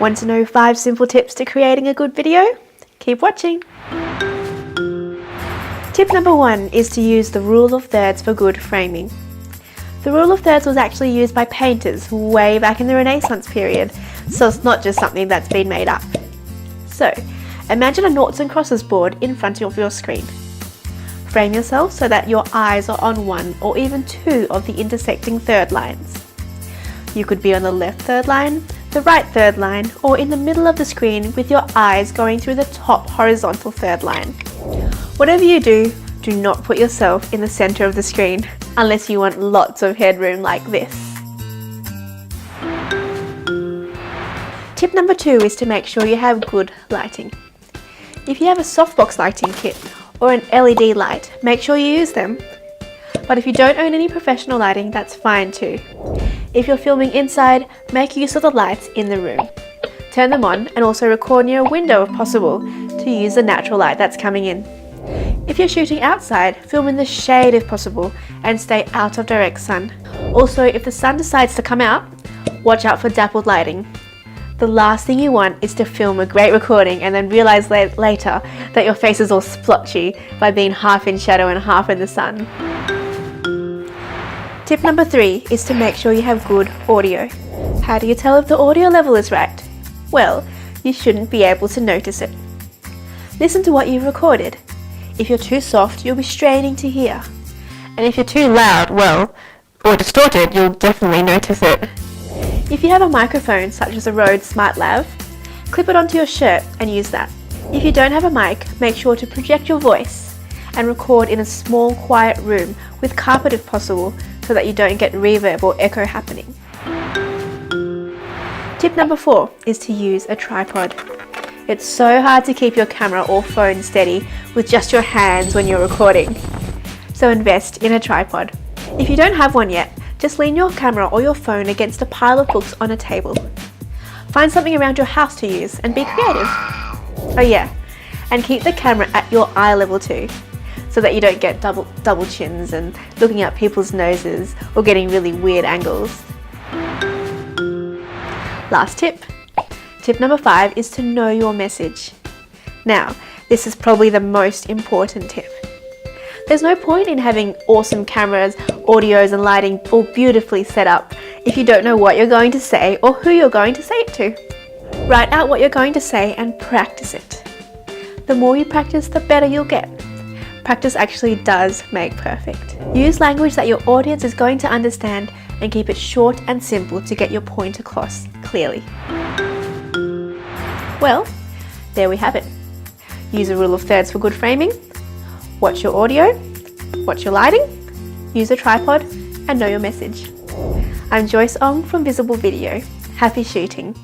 Want to know 5 simple tips to creating a good video? Keep watching! Tip number 1 is to use the rule of thirds for good framing. The rule of thirds was actually used by painters way back in the Renaissance period, so it's not just something that's been made up. So, imagine a noughts and crosses board in front of your screen. Frame yourself so that your eyes are on one or even 2 of the intersecting third lines. You could be on the left third line, the right third line, or in the middle of the screen with your eyes going through the top horizontal third line. Whatever you do, do not put yourself in the center of the screen unless you want lots of headroom like this. Tip number 2 is to make sure you have good lighting. If you have a softbox lighting kit or an LED light, make sure you use them. But if you don't own any professional lighting, that's fine too. If you're filming inside, make use of the lights in the room. Turn them on and also record near a window if possible to use the natural light that's coming in. If you're shooting outside, film in the shade if possible and stay out of direct sun. Also, if the sun decides to come out, watch out for dappled lighting. The last thing you want is to film a great recording and then realize later that your face is all splotchy by being half in shadow and half in the sun. Tip number 3 is to make sure you have good audio. How do you tell if the audio level is right? Well, you shouldn't be able to notice it. Listen to what you've recorded. If you're too soft, you'll be straining to hear. And if you're too loud, or distorted, you'll definitely notice it. If you have a microphone such as a Rode SmartLav, clip it onto your shirt and use that. If you don't have a mic, make sure to project your voice and record in a small, quiet room with carpet if possible so that you don't get reverb or echo happening. Tip number 4 is to use a tripod. It's so hard to keep your camera or phone steady with just your hands when you're recording. So invest in a tripod. If you don't have one yet, just lean your camera or your phone against a pile of books on a table. Find something around your house to use and be creative. Oh yeah, and keep the camera at your eye level too, so that you don't get double chins and looking at people's noses or getting really weird angles. Last tip. Tip number 5 is to know your message. Now, this is probably the most important tip. There's no point in having awesome cameras, audios and lighting all beautifully set up if you don't know what you're going to say or who you're going to say it to. Write out what you're going to say and practice it. The more you practice, the better you'll get. Practice actually does make perfect. Use language that your audience is going to understand and keep it short and simple to get your point across clearly. Well, there we have it. Use a rule of thirds for good framing, watch your audio, watch your lighting, use a tripod, and know your message. I'm Joyce Ong from Visible Video. Happy shooting!